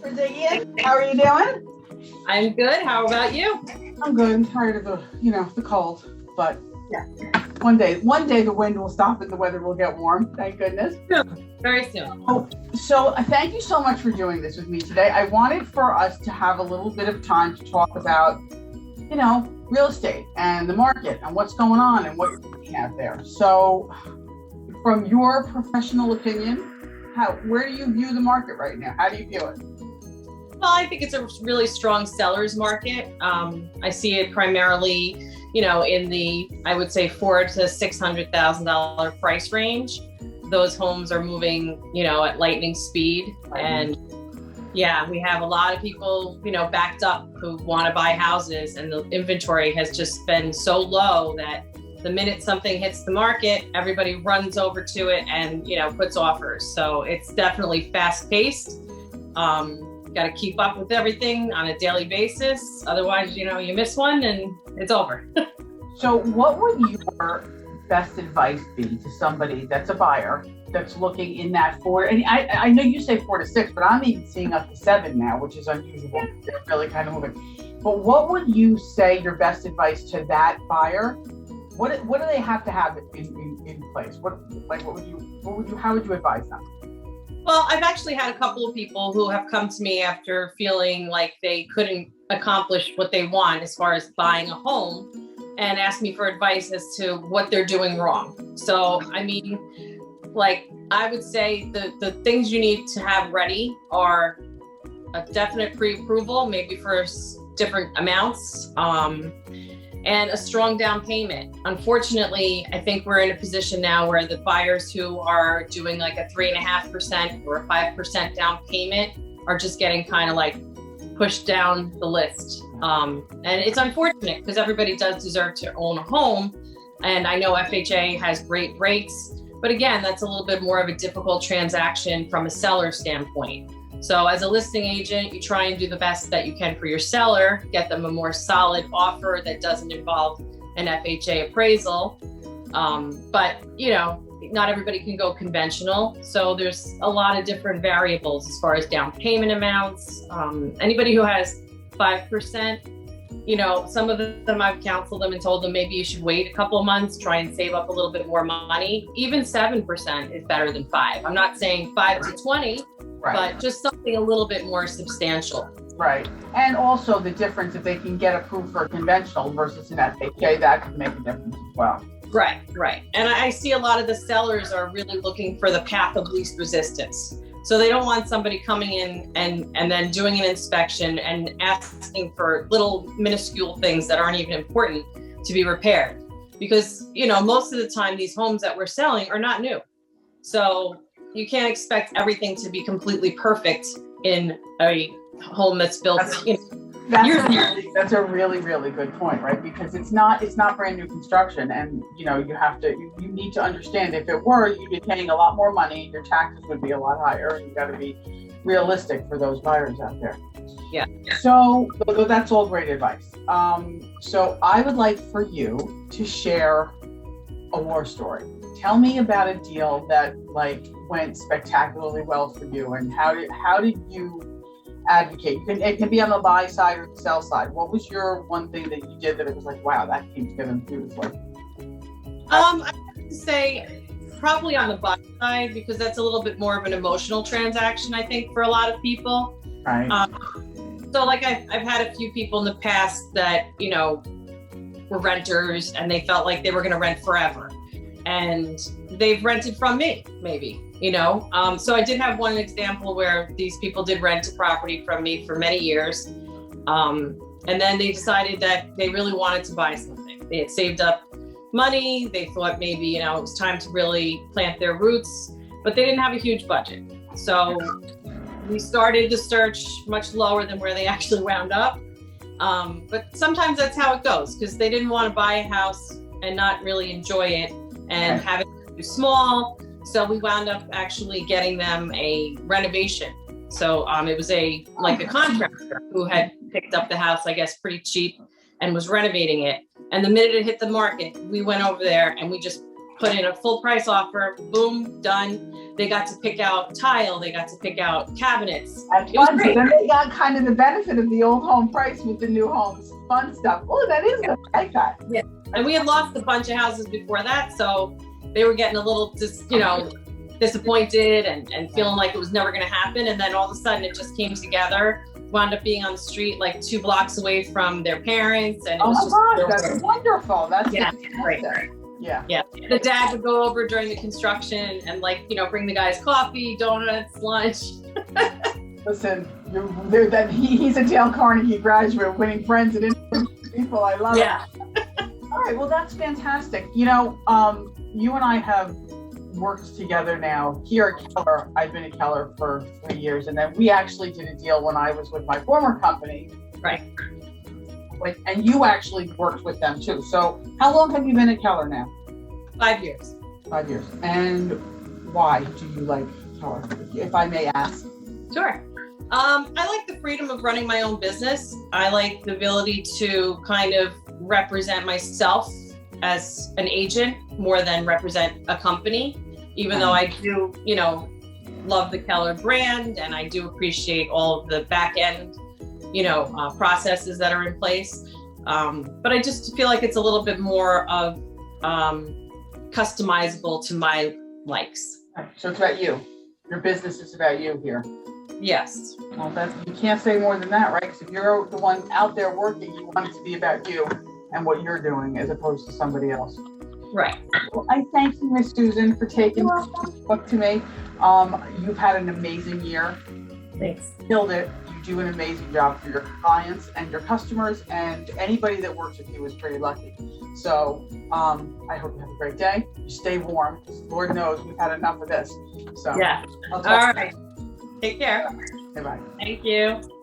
Perzigian. How are you doing? I'm good. How about you? I'm good. I'm tired of the cold, but yeah, one day the wind will stop and the weather will get warm. Thank goodness. Very soon. So thank you so much for doing this with me today. I wanted for us to have a little bit of time to talk about, real estate and the market and what's going on and what you're looking at there. So, from your professional opinion, where do you view the market right now? How do you view it? Well, I think it's a really strong seller's market. I see it primarily, in the, I would say, $400,000 to $600,000 price range. Those homes are moving, at lightning speed. And yeah, we have a lot of people, backed up who want to buy houses, and the inventory has just been so low that the minute something hits the market, everybody runs over to it and, puts offers. So it's definitely fast paced. Got to keep up with everything on a daily basis. Otherwise, you miss one and it's over. So what would your best advice be to somebody that's a buyer that's looking in that four? And I know you say 4 to 6, but I'm even seeing up to 7 now, which is unusual. They're really kind of moving. But what would you say your best advice to that buyer? What do they have to have in place? How would you advise them? Well, I've actually had a couple of people who have come to me after feeling like they couldn't accomplish what they want as far as buying a home, and asked me for advice as to what they're doing wrong. So, I would say the things you need to have ready are a definite pre-approval, maybe for different amounts, and a strong down payment. Unfortunately, I think we're in a position now where the buyers who are doing like a 3.5% or a 5% down payment are just getting kind of like pushed down the list. And it's unfortunate because everybody does deserve to own a home. And I know FHA has great rates, but again, that's a little bit more of a difficult transaction from a seller standpoint. So as a listing agent, you try and do the best that you can for your seller, get them a more solid offer that doesn't involve an FHA appraisal. But, not everybody can go conventional. So there's a lot of different variables as far as down payment amounts. Anybody who has 5%, some of them I've counseled them and told them maybe you should wait a couple of months, try and save up a little bit more money. Even 7% is better than 5. I'm not saying 5 to 20. Right. But just something a little bit more substantial. Right. And also the difference if they can get approved for a conventional versus an FHA, that could make a difference as well. Right. And I see a lot of the sellers are really looking for the path of least resistance. So they don't want somebody coming in and then doing an inspection and asking for little minuscule things that aren't even important to be repaired. Because, most of the time these homes that we're selling are not new. So you can't expect everything to be completely perfect in a home that's built. That's a really, really good point, right? Because it's not brand new construction, and you need to understand if it were, you'd be paying a lot more money, your taxes would be a lot higher, and you got to be realistic for those buyers out there. Yeah. So that's all great advice. So I would like for you to share a war story. Tell me about a deal that went spectacularly well for you, and how did you advocate? It can be on the buy side or the sell side. What was your one thing that you did that it was like, wow, that came together beautifully? I would say probably on the buy side, because that's a little bit more of an emotional transaction, I think, for a lot of people. Right. So I've had a few people in the past that, were renters and they felt like they were going to rent forever. And they've rented from me, maybe, So I did have one example where these people did rent a property from me for many years. And then they decided that they really wanted to buy something. They had saved up money. They thought maybe, it was time to really plant their roots, but they didn't have a huge budget. So we started the search much lower than where they actually wound up. But sometimes that's how it goes, because they didn't want to buy a house and not really enjoy it and have it too small. So we wound up actually getting them a renovation. So it was a contractor who had picked up the house, I guess, pretty cheap and was renovating it. And the minute it hit the market, we went over there and we just put in a full price offer, boom, done. They got to pick out tile, they got to pick out cabinets. That's It was fun. So great. then they got kind of the benefit of the old home price with the new homes. Fun stuff. Oh, that is good. I like that. Yeah. And we had lost a bunch of houses before that, so they were getting a little disappointed and feeling like it was never going to happen. And then all of a sudden it just came together, wound up being on the street like 2 blocks away from their parents. And it Oh was my just gosh, that's wonderful. That's Yeah, fantastic. Yeah. Yeah. The dad would go over during the construction and bring the guys coffee, donuts, lunch. Listen, he's a Dale Carnegie graduate, winning friends and influencing people. I love it. All right, well, that's fantastic. You and I have worked together now here at Keller. I've been at Keller for 3 years, and then we actually did a deal when I was with my former company. Right. And you actually worked with them too. So how long have you been at Keller now? 5 years. 5 years. And why do you like Keller, if I may ask? Sure. I like the freedom of running my own business. I like the ability to kind of represent myself as an agent more than represent a company, even though I do, love the Keller brand, and I do appreciate all of the back end, processes that are in place. But I just feel like it's a little bit more of customizable to my likes. So it's about you. Your business is about you here. Yes. Well, you can't say more than that, right? Because if you're the one out there working, you want it to be about you and what you're doing as opposed to somebody else. Right. Well, I thank you, Miss Susan, for taking this book to me. You've had an amazing year. Thanks. Killed it. You do an amazing job for your clients and your customers, and anybody that works with you is pretty lucky. So I hope you have a great day. You stay warm. Lord knows we've had enough of this. So yeah. All right. Take care. Bye-bye. Thank you.